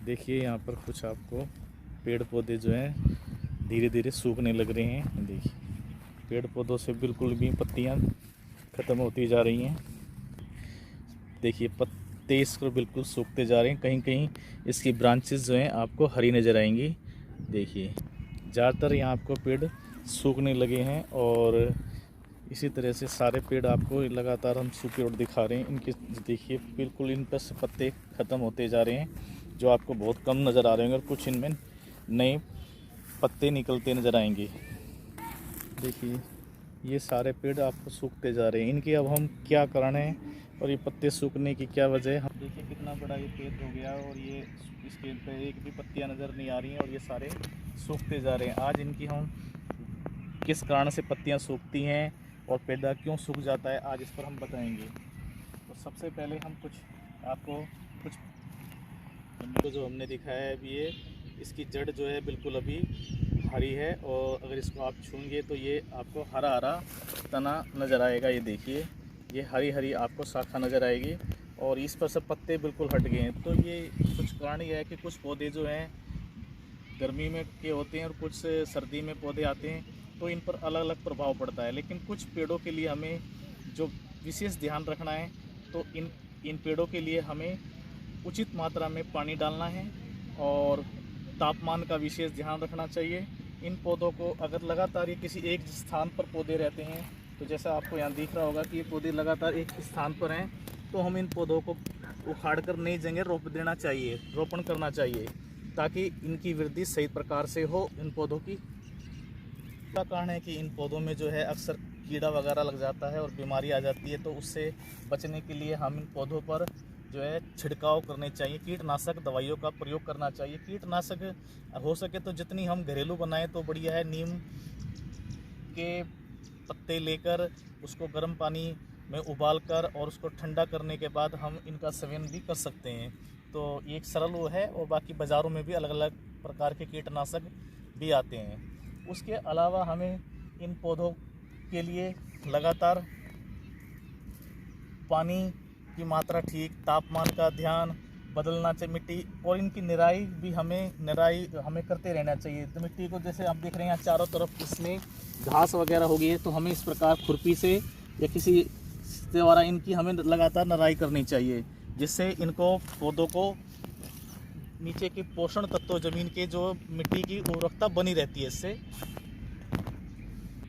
देखिए यहाँ पर कुछ आपको पेड़ पौधे जो हैं धीरे धीरे सूखने लग रहे हैं। देखिए पेड़ पौधों से बिल्कुल भी पत्तियाँ ख़त्म होती जा रही हैं। देखिए पत्ते इसको बिल्कुल सूखते जा रहे हैं। कहीं कहीं इसकी ब्रांचेस जो हैं आपको हरी नज़र आएंगी। देखिए ज़्यादातर यहाँ आपको पेड़ सूखने लगे हैं और इसी तरह से सारे पेड़ आपको लगातार हम सूखे और दिखा रहे हैं। इनके देखिए बिल्कुल इन पर से पत्ते ख़त्म होते जा रहे हैं, जो आपको बहुत कम नज़र आ रहे हैं और कुछ इनमें नए पत्ते निकलते नज़र आएंगे। देखिए ये सारे पेड़ आपको सूखते जा रहे हैं। इनके अब हम क्या कारण है और ये पत्ते सूखने की क्या वजह है। हम देखिए कितना बड़ा ये पेड़ हो गया और ये इसके पे एक भी पत्तियां नज़र नहीं आ रही हैं और ये सारे सूखते जा रहे हैं। आज इनकी हम किस कारण से पत्तियां सूखती हैं और पेड़ क्यों सूख जाता है, आज इस पर हम बताएंगे। तो सबसे पहले हम आपको जो हमने दिखाया है अभी, ये इसकी जड़ जो है बिल्कुल अभी हरी है और अगर इसको आप छूएंगे तो ये आपको हरा हरा तना नज़र आएगा। ये देखिए ये हरी हरी आपको शाखा नज़र आएगी और इस पर से पत्ते बिल्कुल हट गए हैं। तो ये कुछ कारण ये है कि कुछ पौधे जो हैं गर्मी में के होते हैं और कुछ सर्दी में पौधे आते हैं, तो इन पर अलग अलग प्रभाव पड़ता है। लेकिन कुछ पेड़ों के लिए हमें जो विशेष ध्यान रखना है, तो इन पेड़ों के लिए हमें उचित मात्रा में पानी डालना है और तापमान का विशेष ध्यान रखना चाहिए। इन पौधों को अगर लगातार ये किसी एक स्थान पर पौधे रहते हैं, तो जैसा आपको यहाँ दिख रहा होगा कि ये पौधे लगातार एक स्थान पर हैं, तो हम इन पौधों को उखाड़ कर नई जगह रोपण करना चाहिए ताकि इनकी वृद्धि सही प्रकार से हो। इन पौधों की का कारण है कि इन पौधों में जो है अक्सर कीड़ा वगैरह लग जाता है और बीमारी आ जाती है, तो उससे बचने के लिए हम इन पौधों पर जो है छिड़काव करने चाहिए। कीटनाशक दवाइयों का प्रयोग करना चाहिए। कीटनाशक हो सके तो जितनी हम घरेलू बनाएं तो बढ़िया है। नीम के पत्ते लेकर उसको गर्म पानी में उबाल कर और उसको ठंडा करने के बाद हम इनका सेवन भी कर सकते हैं। तो ये एक सरल वो है और बाकी बाज़ारों में भी अलग अलग प्रकार के कीटनाशक भी आते हैं। उसके अलावा हमें इन पौधों के लिए लगातार पानी की मात्रा ठीक, तापमान का ध्यान बदलना चाहिए मिट्टी, और इनकी निराई हमें करते रहना चाहिए। तो मिट्टी को जैसे आप देख रहे हैं चारों तरफ इसमें घास वगैरह हो गई है, तो हमें इस प्रकार खुरपी से या किसी द्वारा इनकी हमें लगातार निराई करनी चाहिए, जिससे इनको पौधों को नीचे के पोषण तत्व जमीन के जो मिट्टी की उर्वरकता बनी रहती है। इससे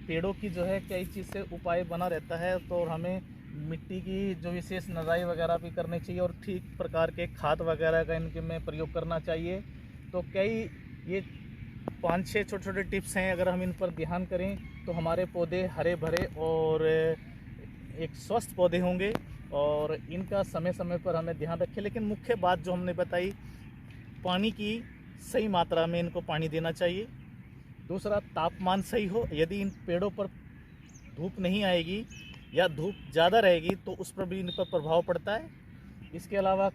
पेड़ों की जो है कई चीज़ से उपाय बना रहता है, तो हमें मिट्टी की जो विशेष निराई वगैरह भी करनी चाहिए और ठीक प्रकार के खाद वगैरह का इनके में प्रयोग करना चाहिए। तो कई ये 5-6 छोटे छोटे टिप्स हैं, अगर हम इन पर ध्यान करें तो हमारे पौधे हरे भरे और एक स्वस्थ पौधे होंगे। और इनका समय समय पर हमें ध्यान रखें। लेकिन मुख्य बात जो हमने बताई, पानी की सही मात्रा में इनको पानी देना चाहिए। दूसरा, तापमान सही हो। यदि इन पेड़ों पर धूप नहीं आएगी या धूप ज़्यादा रहेगी तो उस पर भी इन पर प्रभाव पड़ता है। इसके अलावा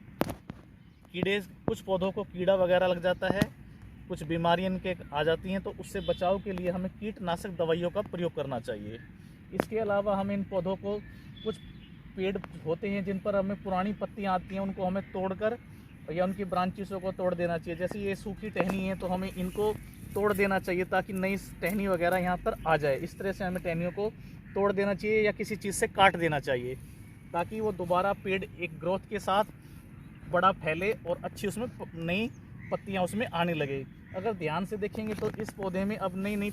कुछ पौधों को कीड़ा वगैरह लग जाता है, कुछ बीमारियां इनके आ जाती हैं, तो उससे बचाव के लिए हमें कीटनाशक दवाइयों का प्रयोग करना चाहिए। इसके अलावा हमें इन पौधों को, कुछ पेड़ होते हैं जिन पर हमें पुरानी पत्तियां आती हैं, उनको हमें तोड़कर या उनकी ब्रांचेसों को तोड़ देना चाहिए। जैसे ये सूखी टहनी है तो हमें इनको तोड़ देना चाहिए ताकि नई टहनी वगैरह यहाँ पर आ जाए। इस तरह से हमें टहनियों को तोड़ देना चाहिए या किसी चीज़ से काट देना चाहिए ताकि वो दोबारा पेड़ एक ग्रोथ के साथ बड़ा फैले और अच्छी उसमें नई पत्तियाँ उसमें आने लगे। अगर ध्यान से देखेंगे तो इस पौधे में अब नई नई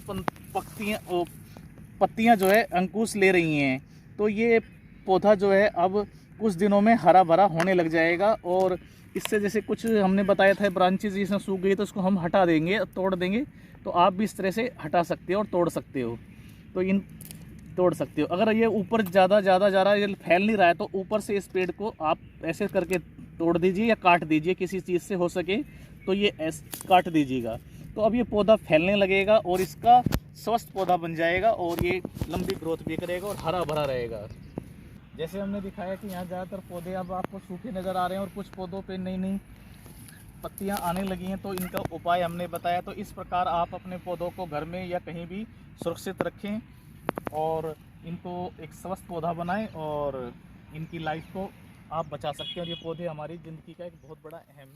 पत्तियाँ जो है अंकुश ले रही हैं, तो ये पौधा जो है अब कुछ दिनों में हरा भरा होने लग जाएगा। और इससे जैसे कुछ हमने बताया था ब्रांचेज इसमें सूख गई तो उसको हम हटा देंगे, तोड़ देंगे, तो आप भी इस तरह से हटा सकते हो और तोड़ सकते हो। तो तोड़ सकते हो। अगर ये ऊपर ज़्यादा ये फैल नहीं रहा है तो ऊपर से इस पेड़ को आप ऐसे करके तोड़ दीजिए या काट दीजिए, किसी चीज़ से हो सके तो ये ऐसे काट दीजिएगा। तो अब ये पौधा फैलने लगेगा और इसका स्वस्थ पौधा बन जाएगा और ये लंबी ग्रोथ भी करेगा और हरा भरा रहेगा। जैसे हमने दिखाया कि यहाँ ज़्यादातर पौधे अब आपको सूखे नज़र आ रहे हैं और कुछ पौधों पे नई नई पत्तियाँ आने लगी हैं, तो इनका उपाय हमने बताया। तो इस प्रकार आप अपने पौधों को घर में या कहीं भी सुरक्षित रखें और इनको एक स्वस्थ पौधा बनाएं और इनकी लाइफ को आप बचा सकते हैं। और ये पौधे हमारी ज़िंदगी का एक बहुत बड़ा अहम